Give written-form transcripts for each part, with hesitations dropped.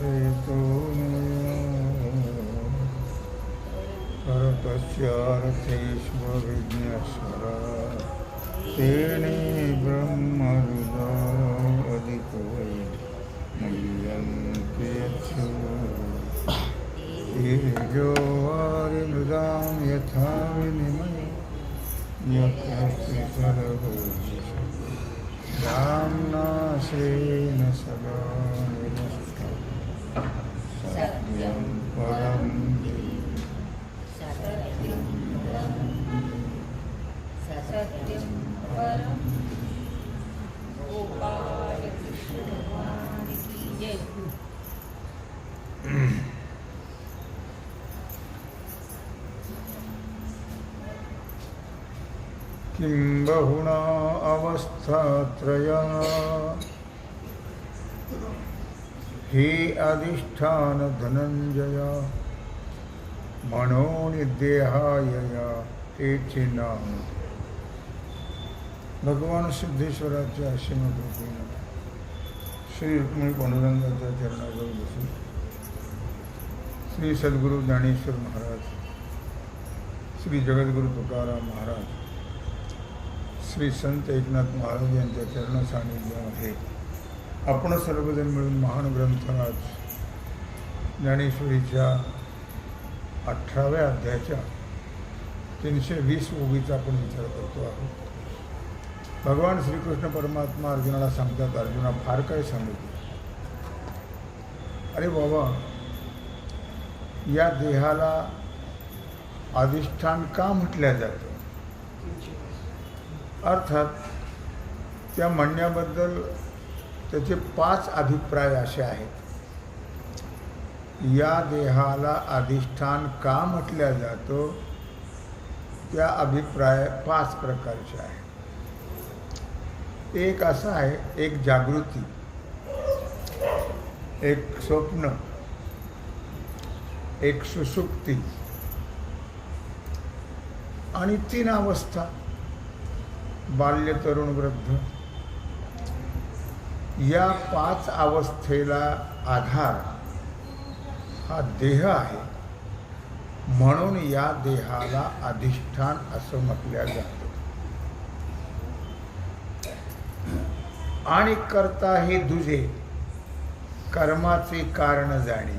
दर्शयतो परतस्यार्थेष्वभिज्ञस्वरा तेने ब्रह्मरुदादिको मुह्यन्ते यच्छो तेजो वारिमृदां यथा विनिमयो यत्र सर्वो रामनाश्रेण सदा निरस्तं सत्यं परं सत्यं परम गोपाल कृष्ण भगवान की जय। किं बहुना अवस्थात्रया हे अधिष्ठान धनंजय मनोनिदेहायया हे चिन्नाम। भगवान सिद्धेश्वराच्या असीम कृपेने श्री रुक्मिणी पांडुरंगाच्या चरणाजवळ बसून श्री सद्गुरु ज्ञानेश्वर महाराज, श्री जगद्गुरु तुकाराम महाराज, श्री संत एकनाथ महाराज यांच्या चरण सानिध्यामध्ये आपण सर्वजण मिळून महान ग्रंथराज ज्ञानेश्वरीच्या 18व्या अध्यायाच्या 320 ओवीचा आपण विचार करतो आहोत। भगवान श्रीकृष्ण परमात्मा अर्जुनाला सांगतात, अर्जुना फार काय सांगितलं? अरे बाबा, या देहाला अधिष्ठान का म्हटल्या जातं? अर्थात त्या म्हणण्याबद्दल त्याचे 5 अभिप्राय असे आहेत। या देहाला अधिष्ठान का म्हटल्या जातो त्या अभिप्राय 5 प्रकारचे आहेत। एक असा आहे, एक जागृती, एक स्वप्न, एक सुषुप्ती आणि 3 अवस्था, बाल्य, तरुण, वृद्ध। या 5 अवस्थेला आधार हा देह आहे, म्हणून या देहाला अधिष्ठान असं म्हटलं जातं। आणि कर्ता हे दुजे, कर्माचे कारण जाणे।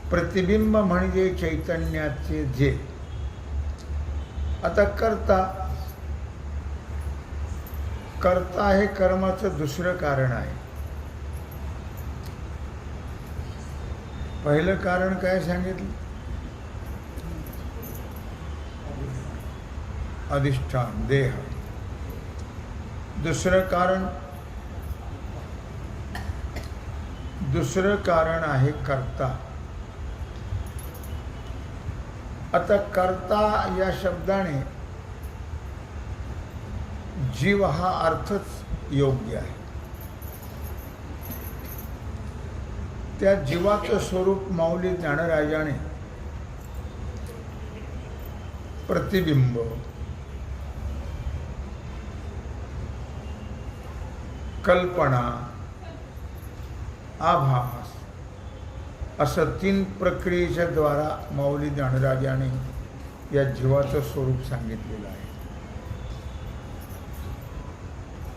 प्रतिबिंब म्हणजे चैतन्याचे जे। आता कर्ता हे कर्माचं दुसरं कारण आहे। पहिलं कारण काय सांगितलं? अधिष्ठान, देह। दुसरं कारण आहे कर्ता। आता कर्ता या शब्दाने जीव हा अर्थच योग्य आहे। त्या जीवाचं स्वरूप माऊली ज्ञानराजाने प्रतिबिंब, कल्पना, आभास असं 3 प्रक्रियेच्या द्वारा माऊली ज्ञानराजाने या जीवाचं स्वरूप सांगितलेलं आहे।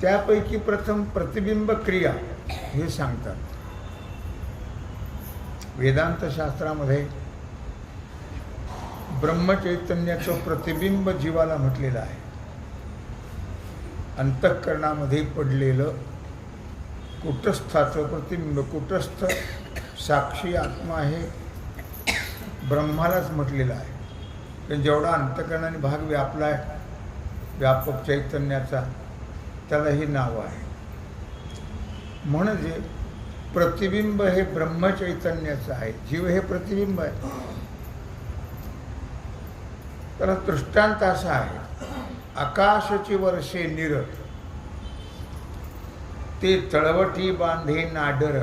त्यापैकी प्रथम प्रतिबिंब क्रिया हे सांगतात। वेदांत शास्त्रामध्ये ब्रह्मचैतन्याचं प्रतिबिंब जीवाला म्हटलेलं आहे। अंतःकरणामध्ये पडलेलं कुटस्थाचं प्रतिबिंब, कुटस्थ साक्षी आत्मा हे ब्रह्मालाच म्हटलेलं आहे। पण जेवढा अंतःकरणाने भाग व्यापला आहे व्यापक चैतन्याचा, त्याला हे नाव आहे। म्हणजे प्रतिबिंब हे ब्रह्मचैतन्याचं आहे, जीव हे प्रतिबिंब आहे। त्याला दृष्टांत असा आहे, आकाशाची वर्षे निरत, ते तळवटी बांधे नाडर,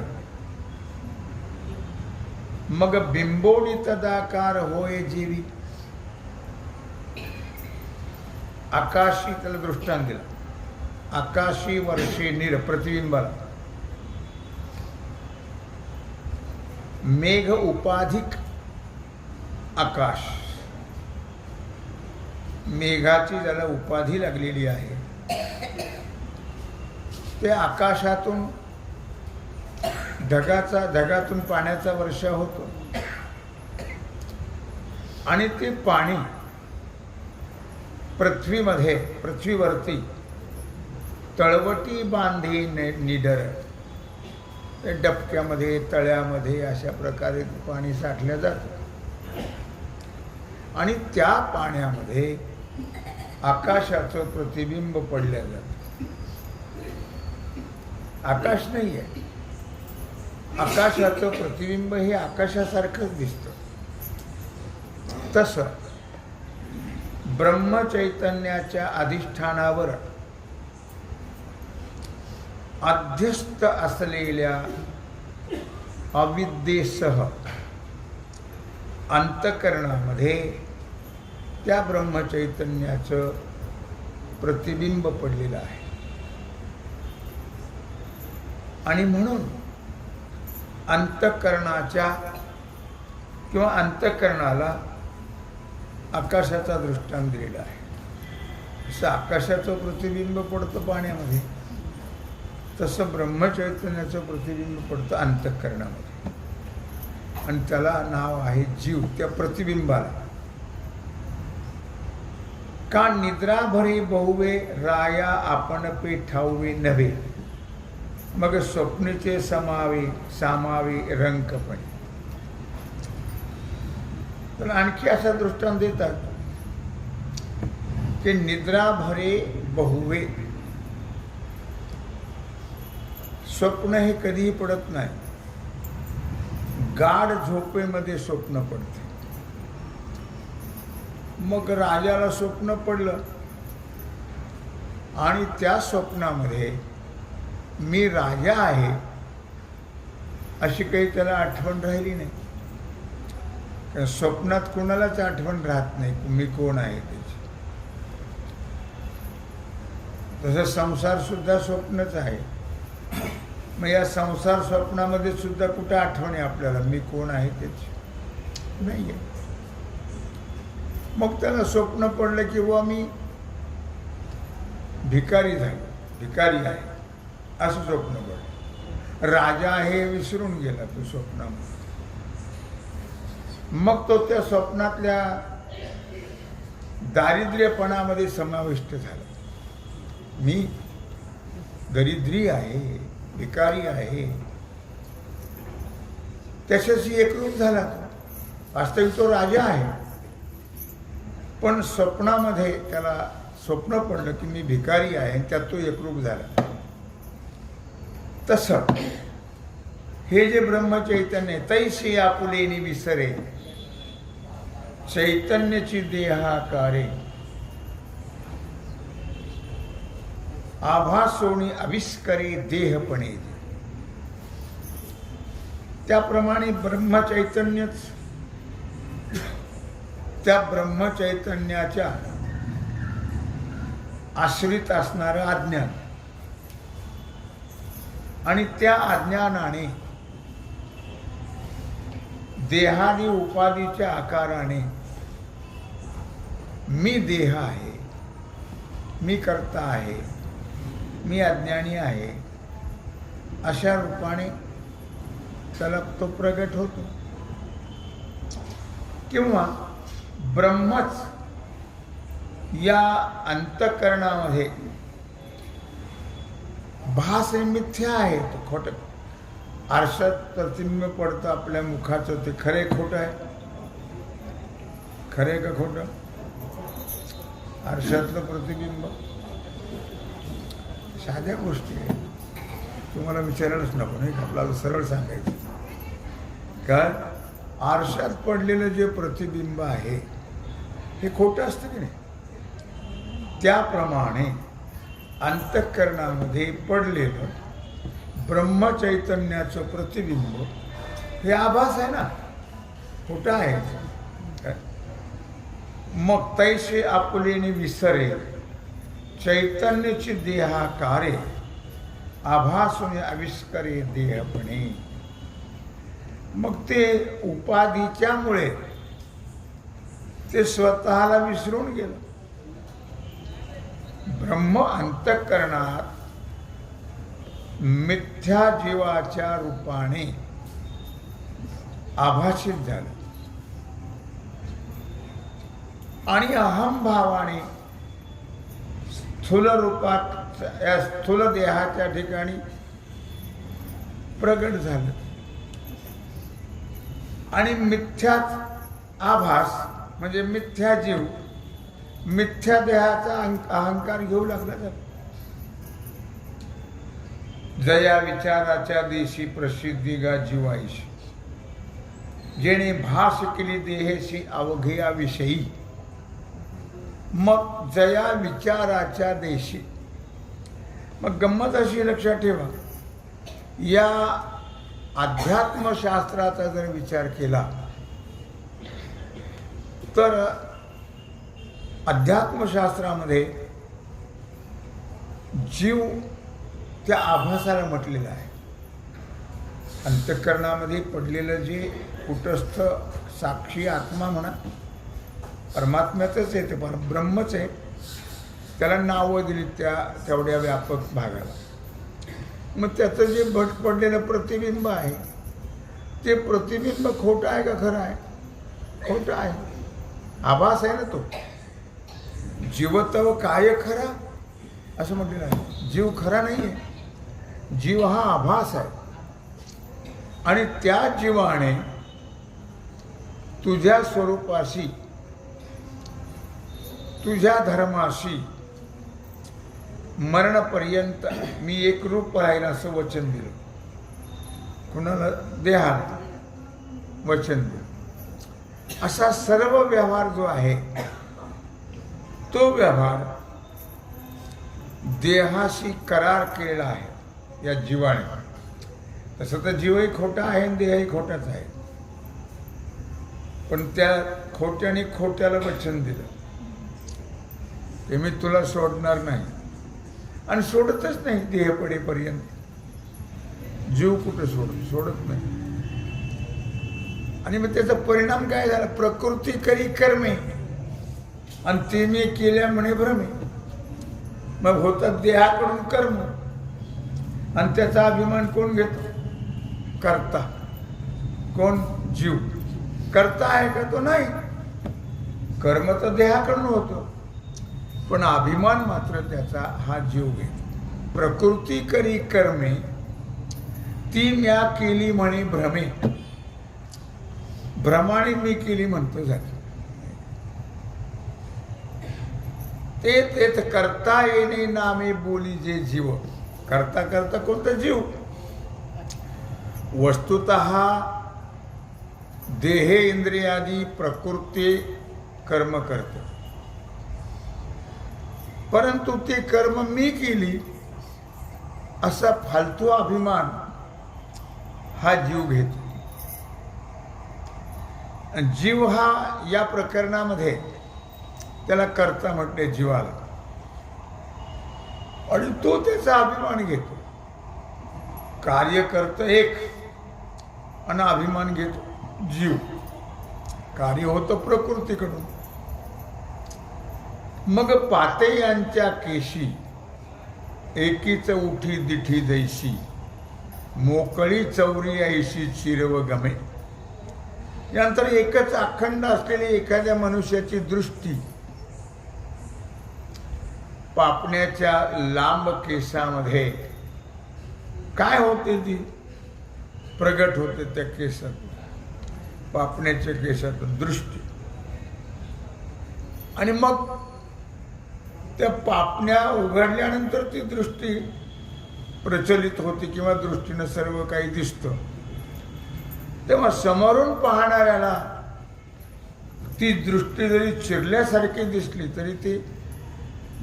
मग बिंबोडी तदाकार होय जीवी। आकाशी, त्याला दृष्टांत दिला, आकाशी वर्षे निर प्रतिबिंबाला, मेघ उपाधिक आकाश, मेघाची ज्याला उपाधी लागलेली आहे ते आकाशातून ढगातून पाण्याचा वर्षाव होतो आणि ते पाणी पृथ्वीवरती तळवटी बांधे निडर, डबक्यामध्ये तळ्यामध्ये अशा प्रकारे पाणी साठलं जातं आणि त्या पाण्यामध्ये आकाशाचं प्रतिबिंब पडलं जातं. आकाश नाही आहे, आकाशाचं प्रतिबिंब हे आकाशासारखंच दिसतं. तसं ब्रह्मचैतन्याच्या अधिष्ठानावर अध्यस्त असलेल्या अविद्येसह अंतःकरणामध्ये त्या ब्रह्मचैतन्याचं प्रतिबिंब पडलेलं आहे आणि म्हणून अंतःकरणाच्या किंवा अंतःकरणाला आकाशाचा दृष्टांत दिलेला आहे. जसं आकाशाचं प्रतिबिंब पडतं पाण्यामध्ये तसं ब्रह्मचैतन्याचं प्रतिबिंब पडतं अंतःकरणामध्ये आणि त्याला नाव आहे जीव. त्या प्रतिबिंबाला का निद्रा भरे बहुवे राया आपण पे ठाऊवे नव्हे, मग स्वप्नीचे सामावे रंकपणे. तर आणखी असा दृष्टांत देतात की निद्रा भरे बहुवे, स्वप्न हे कधीही पडत नाही, गाढ झोपेमध्ये स्वप्न पडते. मग राजाला स्वप्न पडलं आणि त्या स्वप्नामध्ये मी राजा आहे अशी काही त्याला आठवण राहिली नाही. कारण स्वप्नात कोणालाच आठवण राहत नाही मी कोण आहे त्याची. तसं संसार सुद्धा स्वप्नच आहे. मग या संसार स्वप्नामध्ये सुद्धा कुठं आठवण आहे आपल्याला मी कोण आहे त्याची? नाही आहे. मग त्याला स्वप्न पडलं की बुवा मी भिकारी आहे असं स्वप्न पडलं. राजा हे विसरून गेला तो स्वप्नामध्ये. मग तो त्या स्वप्नातल्या दारिद्र्यपणामध्ये समाविष्ट झाला. मी दरिद्री आहे, भिकारी आहे, त्याच्याशी एकरूप झाला. वास्तविक तो राजा आहे पण स्वप्नामध्ये त्याला स्वप्न पडलं की मी भिकारी आहे आणि त्यात तो एकरूप झाला. तसं हे जे ब्रह्मचैतन्य तैसे आपुलेनी विसरे चैतन्याची देहाकारे आभासोनी आविष्करे देहपणे. त्याप्रमाणे ब्रह्मचैतन्यच त्या ब्रह्मचैतन्याच्या आश्रित असणारं अज्ञान आणि त्या अज्ञानाने देहादी उपाधीच्या आकाराने मी देह आहे, मी कर्ता आहे, मी अज्ञानी आहे अशा रूपाने त्याला तो प्रगट होतो. किंवा ब्रह्मच या अंतःकरणामध्ये भास हे मिथ्या आहे, तो खोटं. आरशात प्रतिबिंब पडतं आपल्या मुखाचं, ते खरे खोटं आहे? खरे का खोटं? आरशातलं प्रतिबिंब साध्या गोष्टी आहे, तुम्हाला विचारायलाच नको नाही, आपल्याला सरळ सांगायचं. काय आरशात पडलेलं जे प्रतिबिंब आहे हे खोटं असतं की नाही? त्याप्रमाणे अंतःकरणामध्ये पडलेलं ब्रह्मचैतन्याचं प्रतिबिंब हे आभास आहे ना, खोटं आहे. मग तैसे आपुलेने विसरे चैतन्याची देहाकारे आभासुने आविष्करे देहपणे. मग ते उपाधीच्यामुळे ते स्वतःला विसरून गेलं. ब्रह्म अंतःकरणात मिथ्या जीवाच्या रूपाने आभाषित झालं आणि अहंभावाने स्थूल रूपात या स्थूल देहाच्या ठिकाणी प्रगट झालं आणि मिथ्याच आभास म्हणजे मिथ्या जीव मिथ्या देहाचा अहंकार घेऊ लागला जातो. जया विचाराच्या देशी प्रसिद्धी गा जीवाईशी, जेणे भास केली देहेशी अवघया विषयी. मग जया विचाराच्या देशी. मग गंमत अशी लक्षात ठेवा, या अध्यात्मशास्त्राचा जर विचार केला तर अध्यात्मशास्त्रामध्ये जीव त्या आभासाला म्हटलेलं आहे. अंतःकरणामध्ये पडलेलं जे कुटस्थ साक्षी आत्मा म्हणा, परमात्म्याचंच आहे, ते ब्रह्मच आहे. त्याला नावं दिली तेवढ्या व्यापक भागाला. मग त्याचं जे भट पडलेलं प्रतिबिंब आहे, ते प्रतिबिंब खोटं आहे का खरं आहे? खोटं आहे. आभास आहे ना तो. जीवतव काय खरा असं म्हटलेलं आहे. जीव खरा नाही आहे, जीव हा आभास आहे. आणि त्या जीवाने तुझ्या स्वरूपाशी तुझ्या धर्माशी मरणपर्यंत मी एकरूप राहील असं वचन दिलं. कुणाला? देहाला वचन दिलं. असा सर्व व्यवहार जो आहे तो व्यवहार देहाशी करार केलेला आहे या जीवाने. तसं तर जीवही खोटा आहे आणि देहही खोटाच आहे, पण त्या खोट्याने खोट्याला वचन दिलं ते मी तुला सोडणार नाही, आणि सोडतच नाही देह पडेपर्यंत. जीव कुठं सोडत नाही. आणि मग त्याचा परिणाम काय झाला? प्रकृती करी कर्मे आणि ते मी केल्या म्हणे भ्रमे. मग होतात देहाकडून कर्म, आणि त्याचा अभिमान कोण घेतो? कर्ता. कोण? जीव. कर्ता आहे का? तो नाही. कर्म तर देहाकडून होतो, पण अभिमान मात्र त्याचा हा जीव घेतो. प्रकृती करी कर्मे ती म्या केली म्हणे भ्रमे. भ्रमाने मी केली म्हणतो जाते. ते तेच करता येणे नामे बोली जे जीव. करता करता कोणता? जीव. वस्तुतः देहे इंद्रियादी प्रकृती कर्म करते, परंतु ते कर्म मी केली असा फालतू अभिमान हा जीव घेतो. जीव हा या प्रकरणामध्ये त्याला कर्ता म्हटले जीवाला, आणि तो त्याचा अभिमान घेतो. कार्य करतं एक आणि अभिमान घेतो जीव. कार्य होतं प्रकृतीकडून. मग पाते यांच्या केशी एकीच उठी दिठी जैशी, मोकळी चौरी ऐशी चिरव गमे. यानंतर एकच अखंड असलेली एखाद्या मनुष्याची दृष्टी पापण्याच्या लांब केसामध्ये काय होते? ती प्रगट होते त्या केसात, पापण्याच्या केसात दृष्टी. आणि मग त्या पापण्या उघडल्यानंतर ती दृष्टी प्रचलित होते किंवा दृष्टीनं सर्व काही दिसतं. तेव्हा समोरून पाहणाऱ्याला ती दृष्टी जरी चिरल्यासारखी दिसली तरी ती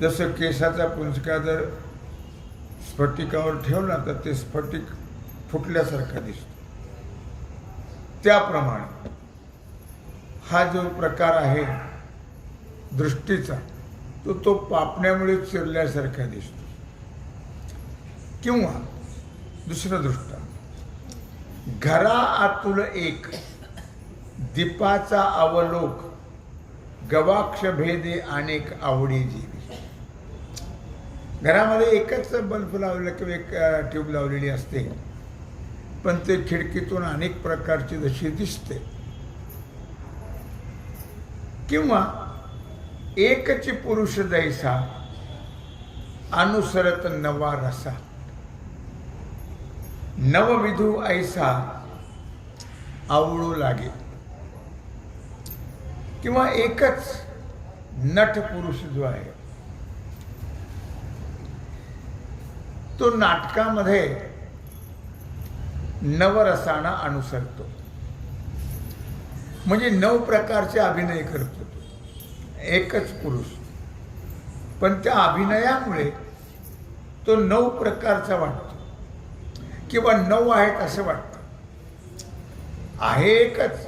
जसं केसाचा पुंजका जर स्फटिकावर ठेवला तर ते स्फटिक फुटल्यासारखा दिसतो. त्याप्रमाणे हा जो प्रकार आहे दृष्टीचा तो पापण्यामुळे चिरल्यासारखा दिसतो. किंवा दुसरं दृष्टांत, घरा आतुल एक दीपाचा अवलोक गवाक्ष भेदे अनेक आवडी जीवी. घरामध्ये एकच बल्ब लावलेला किंवा एक ट्यूब लावलेली असते, पण ते खिडकीतून अनेक प्रकारची जशी दिसते. किंवा एकची पुरुष दैसा अनुसरत नवा रसा, नवविधू ऐसा आवडू लागे. किंवा एकच नट पुरुष जो आहे तो नाटकामध्ये नवरसाना अनुसरतो, म्हणजे 9 प्रकारचे अभिनय करतो तो. एकच पुरुष, पण त्या अभिनयामुळे तो 9 प्रकारचा वाटतो किंवा 9 आहेत असं वाटतं. आहे एकच,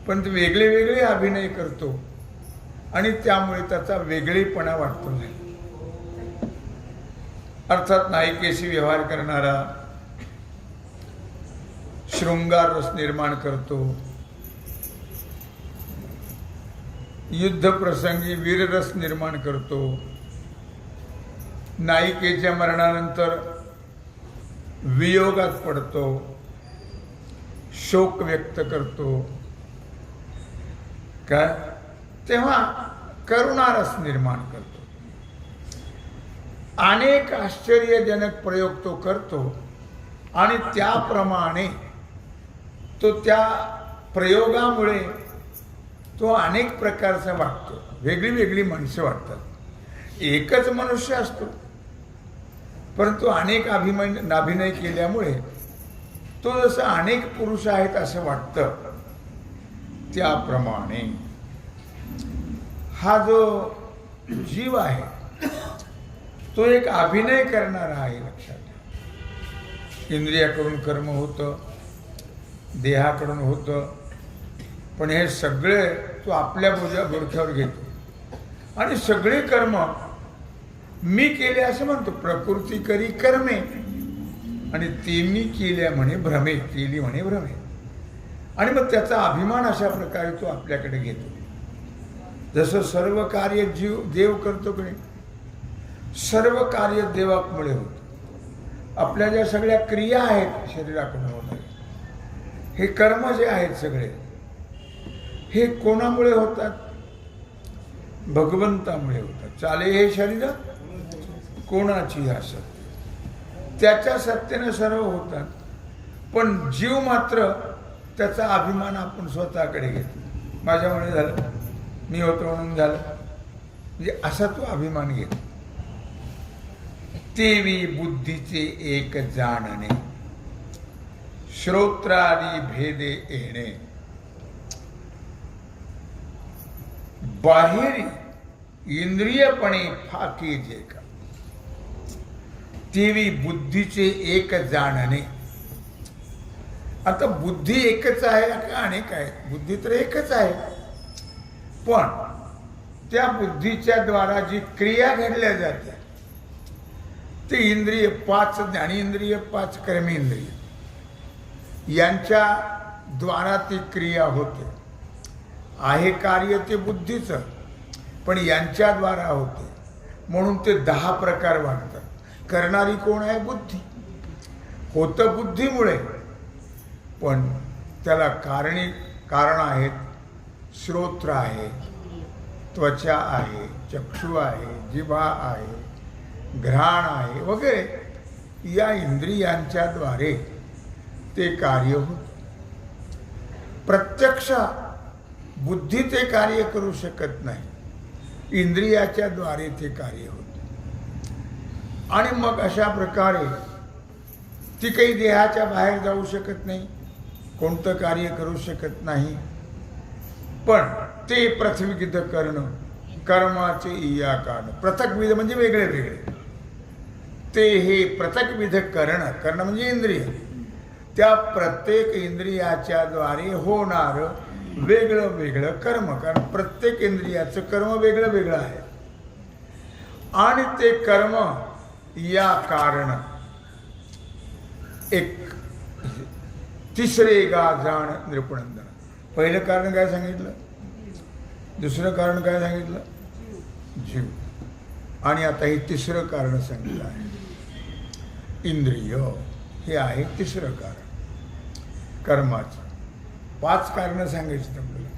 पण तो वेगळे वेगळे अभिनय करतो आणि त्यामुळे त्याचा वेगळेपणा वाटतो नाही. अर्थात नायिकेशी व्यवहार करणारा शृंगार रस निर्माण करतो, युद्ध प्रसंगी वीररस निर्माण करतो, नायिकेच्या मरणानंतर वियोगात पडतो, शोक व्यक्त करतो का, तेव्हा करुणारस निर्माण करतो. अनेक आश्चर्यजनक प्रयोग तो करतो आणि त्याप्रमाणे तो त्या प्रयोगामुळे तो अनेक प्रकारचा वाटतो. वेगळी वेगळी माणसं वाटतात. एकच मनुष्य असतो, परंतु अनेक अभिनय केल्यामुळे तो जसं अनेक पुरुष आहेत असं वाटतं. त्याप्रमाणे हा जो जीव आहे तो एक अभिनय करणारा आहे. लक्षात घ्या. इंद्रियाकडून कर्म होतं, देहाकडून होतं, पण हे सगळे तो आपल्या बोडख्यावर घेतो आणि सगळे कर्म मी केले असं म्हणतो. प्रकृती करी कर्मे आणि ते मी केल्या म्हणे भ्रमे, केली म्हणे भ्रमे. आणि मग त्याचा अभिमान अशा प्रकारे तो आपल्याकडे घेतो. जसं सर्व कार्य देव करतो की नाही, सर्व कार्य देवामुळे होतं. आपल्या ज्या सगळ्या क्रिया आहेत शरीराकडून होणारे, हे कर्म जे आहेत सगळे, हे कोणामुळे होतात? भगवंतामुळे होतात. चाले हे शरीर कोणाची असत, त्याच्या सत्तेने सर्व होतात. पण जीव मात्र त्याचा अभिमान आपण स्वतःकडे घेतो. माझ्यामुळे झालं, मी होतो म्हणून झालं, म्हणजे असा तो अभिमान घेतो. तेवी बुद्धीचे एक जाणणे, श्रोत्रादी भेदे येणे, बाहेरी इंद्रियपणे फाकी जे का. तेवी बुद्धीचे एक जाणणे. आता बुद्धी एकच आहे का अनेक आहे? बुद्धी तर एकच आहे, पण त्या बुद्धीच्या द्वारा जी क्रिया घडल्या जाते ते इंद्रिय 5 ज्ञानेंद्रिय, 5 कर्मेंद्रिय यांच्या द्वारा ती क्रिया होते. आहे कार्य ते बुद्धीचं, पण यांच्याद्वारा होते. म्हणून ते 10 प्रकार वाटतात. करणारी कोण आहे? बुद्धी. होतं बुद्धीमुळे, पण त्याला कारण आहेत. श्रोत्र आहे, त्वचा आहे, चक्षु आहे, जिव्हा आहे, घ्राण आहे वगैरे. या इंद्रियांच्या द्वारे ते कार्य होते. प्रत्यक्ष बुद्धी ते कार्य करू शकत नाही, इंद्रियाच्या द्वारे ते कार्य होते. आणि मग अशा प्रकारे ती काही देहाच्या बाहेर जाऊ शकत नाही, कोणतं कार्य करू शकत नाही. पण ते पृथ्वीविध करणं, कर्माचे इया काढणं. पृथकविध म्हणजे वेगळे वेगळे. ते हे पृथकविध करणं म्हणजे इंद्रिय. त्या प्रत्येक इंद्रियाच्या द्वारे होणारं वेगळं वेगळं कर्म, कारण प्रत्येक इंद्रियाचं कर्म वेगळं वेगळं आहे. आणि ते कर्म या कारण एक तिसरे गा जाण नृपनंदन. पहिलं कारण काय सांगितलं, दुसरं कारण काय सांगितलं, जीव. आणि आता हे तिसरं कारण सांगितलं आहे, इंद्रिय. हे आहे तिसरं कारण कर्माचं. 5 कारणं सांगायची आपल्याला,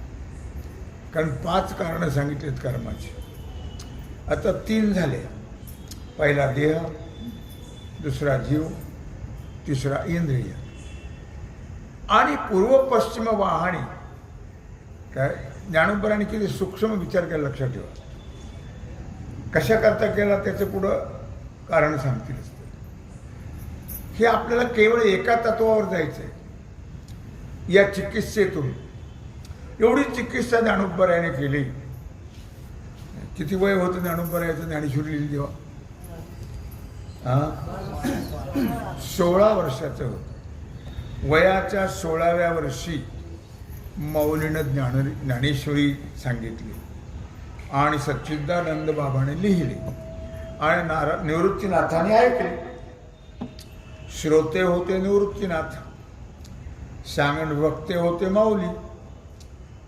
कारण 5 कारणं सांगितलीत कर्माची. आता 3 झाले. पहिला देह, दुसरा जीव, तिसरा इंद्रिय. आणि पूर्व पश्चिम वाहणी. काय ज्ञानोबराने किती सूक्ष्म विचार केला लक्षात ठेवा. कशा करता केला त्याचं पुढं कारण सांगतील. हे आपल्याला केवळ एका तत्वावर जायचं आहे. या चिकित्सेतून एवढी चिकित्सा ज्ञानोबरायाने केली. किती वय होतं ज्ञानोबरायाचं ज्ञानेश्वरी लिहिली तेव्हा? 16 वर्षाचं होतं. वयाच्या 16व्या वर्षी मौलीनं ज्ञानेश्वरी सांगितली आणि सच्चिदानंद बाबाने लिहिली आणि निवृत्तीनाथाने ऐकले. श्रोते होते निवृत्तीनाथ, सांगण वक्ते होते माऊली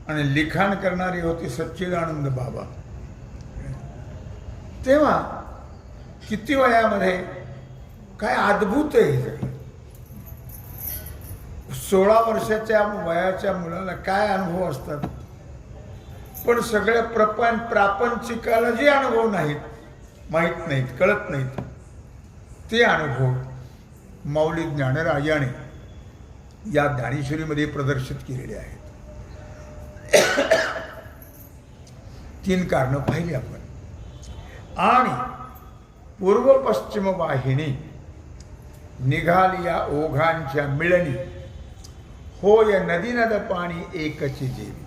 आणि लिखाण करणारे होते सच्चिदानंद बाबा. तेव्हा किती वयामध्ये काय अद्भुत आहे हे सगळं. 16 वर्षाच्या वयाच्या मुलाला काय अनुभव असतात, पण सगळ्या प्रापंचिकाला जे अनुभव नाहीत, माहीत नाहीत, कळत नाहीत, ते अनुभव माऊली ज्ञानराजाने या ज्ञानेश्वरीमध्ये प्रदर्शित केलेले आहेत. 3 कारणं पाहिली आपण. आणि पूर्व पश्चिम वाहिनी निघाली या ओघांच्या मिळणी, होय नदी नद पाणी एकची जेवी.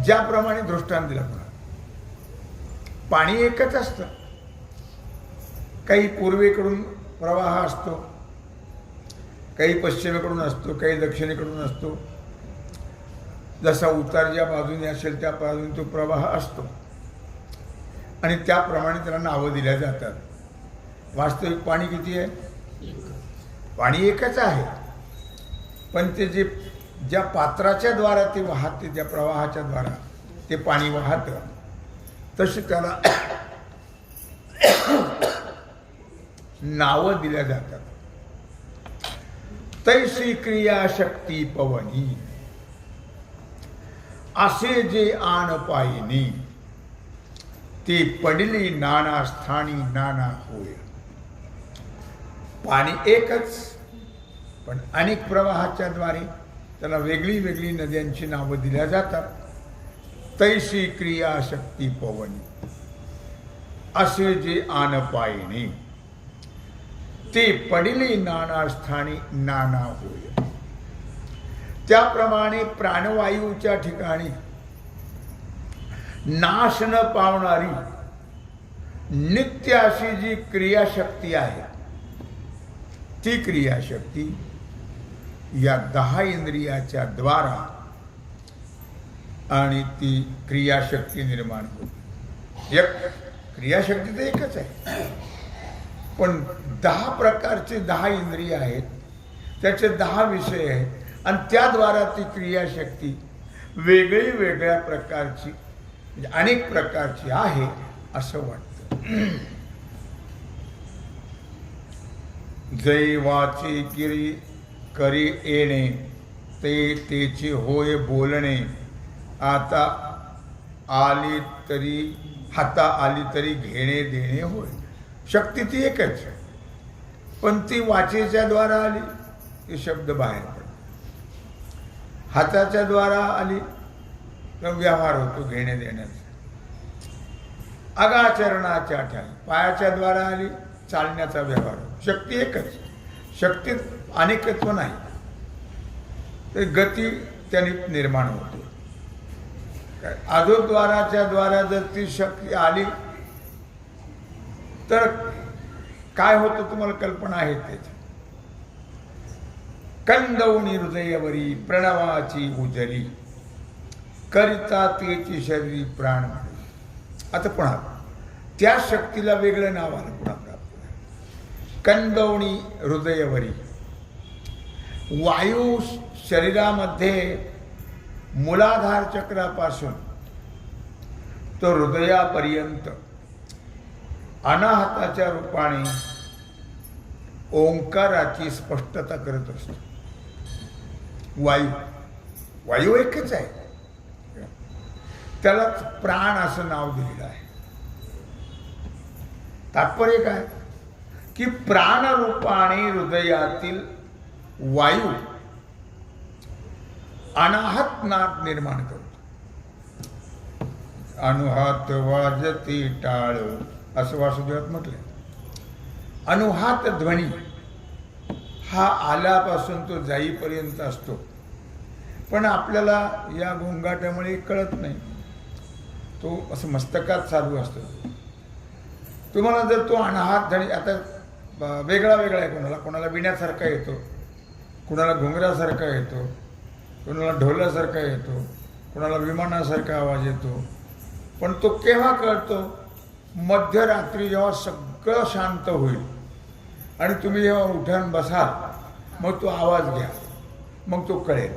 ज्याप्रमाणे दृष्टांत दिला पुन्हा, पाणी एकच असतं. काही पूर्वेकडून प्रवाह असतो, काही पश्चिमेकडून असतो, काही दक्षिणेकडून असतो. जसा उतार ज्या बाजूने असेल त्या बाजूने तो प्रवाह असतो आणि त्याप्रमाणे त्याला नावं दिल्या जातात. वास्तविक पाणी किती आहे? पाणी एकच आहे, पण ते ज्या पात्राच्या द्वारा ते वाहते, ज्या प्रवाहाच्या द्वारा ते पाणी वाहतं, तशी त्याला नावं दिल्या जातात. तैसी क्रिया शक्ती पवनी, असे जे आन पायनी, ते पडली नाना स्थानी नाना होय. पाणी एकच, पण अनेक प्रवाहाच्या द्वारे त्याला वेगळी वेगळी नद्यांची नावं दिल्या जातात. तैसी क्रिया शक्ती पवनी, असे जे आन पायनी, ते पडिले नाना स्थानी नाना होय. त्याप्रमाणे प्राणवायूच्या ठिकाणी नाश न पावणारी नित्य अशी जी क्रियाशक्ती आहे, ती क्रियाशक्ती या 10 इंद्रियाच्या द्वारा आणि ती क्रियाशक्ती निर्माण होते. एक क्रियाशक्ती तर एकच आहे, पण 10 प्रकारचे 10 इंद्रिय आहेत, त्याचे 10 विषय आहेत आणि त्याद्वारा ती क्रियाशक्ती वेगळी वेगळ्या प्रकारची, म्हणजे अनेक प्रकारची आहे असं वाटतं. जै वाचे गिरी करी येणे, ते तेचे होय बोलणे. आता आली तरी हाता आली तरी घेणे देणे होय. शक्ती ती एकच, पण ती वाचेच्या द्वारा आली की शब्द बाहेर पडतो, हाताच्या द्वारा आली तर व्यवहार होतो घेणे देण्याचा, अगाचरणाच्या ठाई पायाच्या द्वारा आली चालण्याचा व्यवहार होतो. शक्ती एकच, शक्तीत अनेकत्व नाही, तर गती त्याने निर्माण होते. अधोद्वाराच्या द्वारा जर ती शक्ती आली तर काय होतं तुम्हाला कल्पना आहे त्याची. कंदवणी हृदयवरी प्रणवाची उजरी, करिता तेची शरीरी प्राण म्हणे. आता पुन्हा त्या शक्तीला वेगळं नाव आलं पुन्हा प्राप्त. कंदवणी हृदयवरी, वायू शरीरामध्ये मूलाधार चक्रापासून तो हृदयापर्यंत अनाहताच्या रूपाने ओंकाराची स्पष्टता करत असतो. वायू एकच आहे, त्यालाच प्राण असं नाव दिलेलं आहे. तात्पर्य काय की प्राण रूपाने हृदयातील वायू अनाहत नाद निर्माण करतो. अनुहात वाजती टाळ असं वासुदेवात म्हटलंय. अनुहात ध्वनी हा आल्यापासून तो जाईपर्यंत असतो, पण आपल्याला या गोंगाटामुळे कळत नाही. तो असं मस्तकात चालू असतो. तुम्हाला जर तो अनाहत ध्वनी आता वेगळा वेगळा आहे, कोणाला विण्यासारखा येतो, कुणाला घुंगरासारखा येतो, कुणाला ढोलासारखा येतो, कुणाला विमानासारखा आवाज येतो. पण तो केव्हा कळतो? मध्यरात्री जेव्हा सगळं शांत होईल आणि तुम्ही जेव्हा उठून बसाल, मग तो आवाज घ्या, मग तो कळेल.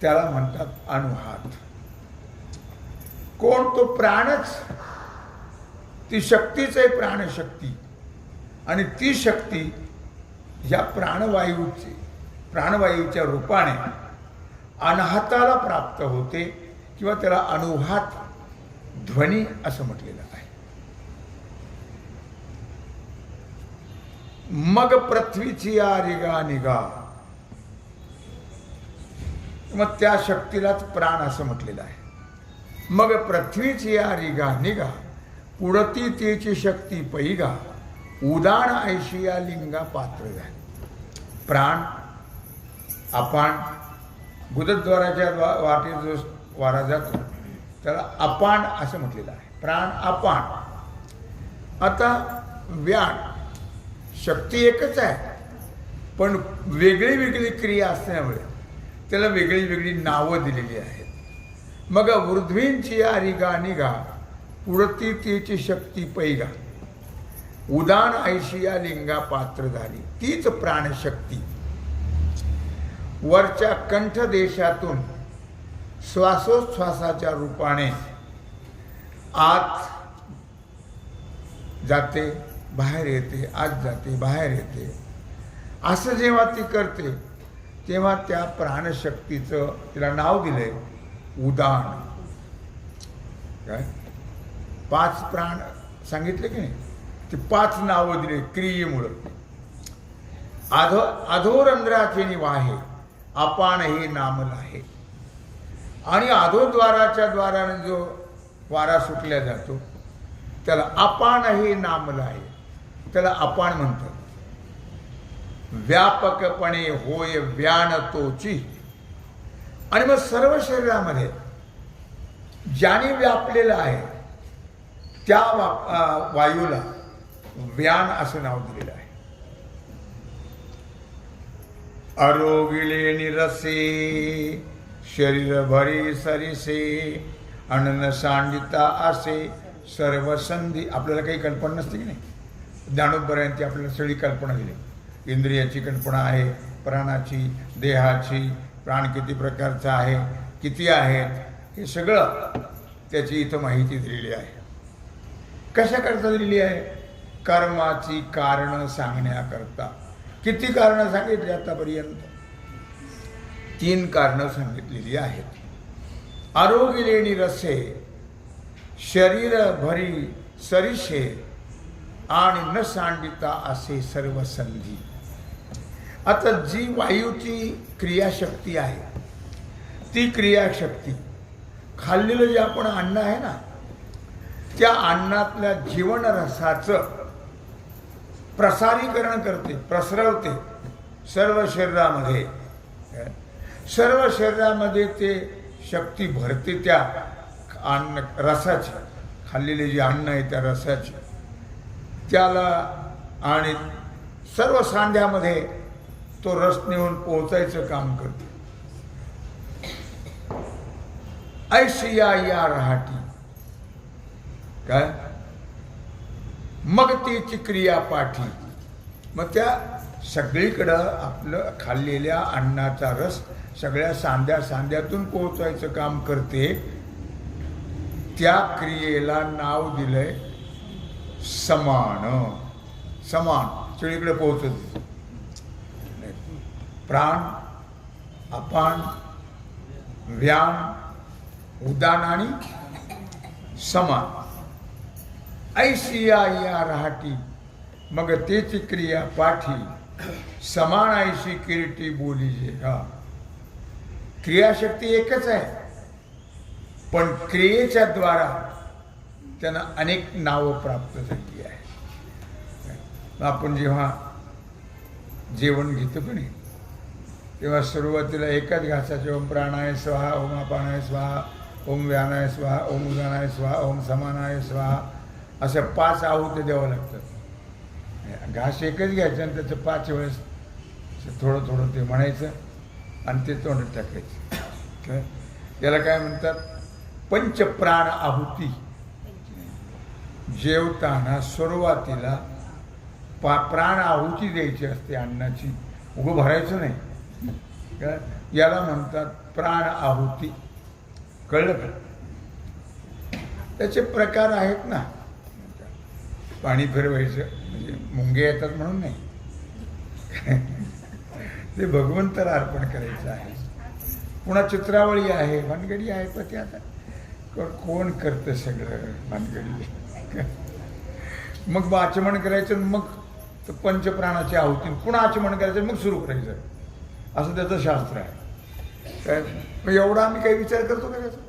त्याला म्हणतात अनुहात. कोण? तो प्राणच. ती शक्तीच आहे, प्राणशक्ती. आणि ती शक्ती ह्या प्राणवायूच्या रूपाने अनाहताला प्राप्त होते, किंवा त्याला अनुहात ध्वनी असं म्हटलेलं आहे. मग पृथ्वीची या रिगा निगा, मग त्या शक्तीलाच प्राण असं म्हटलेलं आहे. मग पृथ्वीची या रिगा निगा, पुढती तिची शक्ती पैगा, उदान ऐशिया लिंगा पात्र झाली. प्राण अपान, गुदद्वाराच्या वाटेत जो वारा जातो त्याला अपान असं म्हटलेलं आहे. प्राण अपान. आता व्यान शक्ती एकच आहे, पण वेगळी वेगळी क्रिया असल्यामुळे त्याला वेगळी वेगळी नावं दिलेली आहेत. मग ऊर्ध्वींची या रिगा निगा, पुढती तिची शक्ती पैगा, उदान ऐशिया लिंगा पात्र झाली. तीच प्राणशक्ती वरच्या कंठ देशातून श्वासोच्छ्वासाच्या रूपाने आत जाते, बाहेर येते, आत जाते, बाहेर येते. असं जेव्हा ती करते तेव्हा त्या प्राणशक्तीचं तिला नाव दिलंय उदान. काय 5 प्राण सांगितले की नाही, ते 5 नावं दिले क्रियेमुळं. अधोरंध्राचे निवाहे अपान हे नामल आहे. आणि अधोद्वाराच्या द्वाराने जो वारा सुटल्या जातो त्याला अपान हे नामल आहे, त्याला अपान म्हणतात. व्यापकपणे होय व्यान तोची. आणि मग सर्व शरीरामध्ये ज्याने व्यापलेलं आहे त्या वायूला व्यान असं नाव दिलेलं आहे. आरोगिले निरसे शरीर भरी सरिसे, अनन सांडिता असे सर्व संधी. आपल्याला काही कल्पना नसते की नाही. ज्ञानोबरायांची आपल्याला सगळी कल्पना दिली. इंद्रियाची कल्पना आहे, प्राणाची, देहाची, प्राण किती प्रकारचा आहे, किती आहेत, हे सगळं त्याची इथं माहिती दिलेली आहे. कशाकरता दिलेली आहे? कर्माची कारणं सांगण्याकरता. किती कारणं सांगितली आतापर्यंत? 3 कारणं सांगितलेली आहेत. आरोगिलेणी रसे शरीर भरी सरिषे, आणि न सांडिता असे सर्व संधी. आता जी वायूची क्रियाशक्ती आहे, ती क्रियाशक्ती खाल्लेलं जे आपण अन्न आहे ना, त्या अन्नातल्या जीवनरसाचं प्रसारीकरण करते, प्रसरवते सर्व शरीरामध्ये. सर्व शरीरामध्ये ते शक्ती भरते त्या अन्न रसाची. खाल्लेले जे अन्न आहे त्या रसाची त्याला, आणि सर्व सांध्यामध्ये तो रस नेऊन पोहोचायचं काम करते. ऐशिया या रहाटी. काय? मग तिची क्रिया पाठी. मग त्या सगळीकडं आपलं खाल्लेल्या अन्नाचा रस सगळ्या सांध्यातून पोहोचायचं काम करते. त्या क्रियेला नाव दिलंय समान. समान सगळीकडे पोहोचत. प्राण, अपान, व्यान, उदान आणि समान. ऐशी या राहटी मग तेच क्रिया पाठी. समान ऐशी किरीटी बोलीजे. हा, क्रियाशक्ती एकच आहे, पण क्रियेच्या द्वारा त्यांना अनेक नावं प्राप्त झाली आहे. आपण जेव्हा जेवण घेतो की नाही, तेव्हा सुरुवातीला एकाच घासाचे ओम प्राणाय स्वाहा, ओम अपानाय स्वाहा, ओम व्यानाय स्वाहा, ओम उदानाय स्वाहा, ओम समानाय स्वाहा अशा 5 आहुती द्यावं लागतात. घास एकच घ्यायचं आणि त्याचं 5 वेळेस थोडं थोडं ते म्हणायचं आणि ते तोंडात टाकायचं. त्याला काय म्हणतात? पंचप्राण आहुती. जेवताना सुरुवातीला प्राण आहुती द्यायची असते अन्नाची, उगं भरायचं नाही. याला म्हणतात प्राण आहुती. कळलं का? त्याचे प्रकार आहेत ना. पाणी फिरवायचं म्हणजे मुंगे येतात म्हणून नाही, ते भगवंताला अर्पण करायचं आहे. पुन्हा चित्रावळी आहे, भानगडी आहे. पण ते आता कोण करतं सगळं भानगडी. मग आचमन करायचं, मग पंचप्राणाची आहुती, पुन्हा आचमन करायचं, मग सुरू करायचं. असं त्याचं शास्त्र आहे. काय मग एवढा आम्ही काही विचार करतो का त्याचा?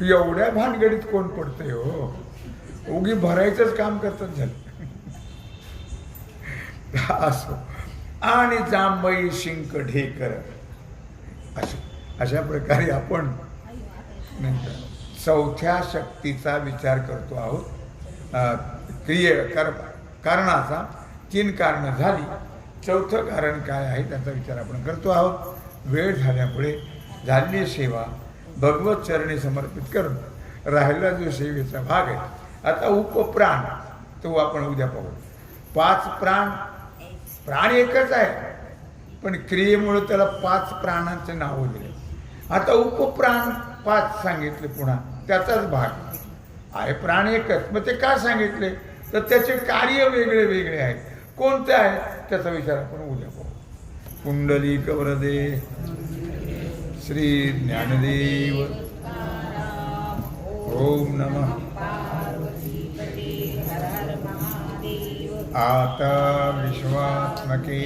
एवढ्या भानगडीत कोण पडतंय हो? उगी भरायचंच काम करतात झालं. असो. आणि जांभई शिंक ढेकर अशा प्रकारे आपण चौथ्या शक्तीचा विचार करतो आहोत. कारणाचा 3 कारणं झाली. चौथं कारण काय आहे त्याचा विचार आपण करतो आहोत. वेळ झाल्यामुळे झालेली सेवा भगवत चरणी समर्पित करून राहिला जो सेवेचा भाग आहे, आता उपप्राण तो आपण उद्या पाहू. 5 प्राण. प्राण एकच आहे, पण क्रियेमुळे त्याला 5 प्राणांचे नाव दिले. आता उपप्राण 5 सांगितले. पुन्हा त्याचाच भाग आहे. प्राण एकच, मग ते का सांगितले? तर त्याचे कार्य वेगळे वेगळे आहेत. कोणते आहे त्याचा विचार आपण उद्या पाहू. कुंडलिक वरदे श्री ज्ञानदेव. ओम नमः. आता विश्वात्मके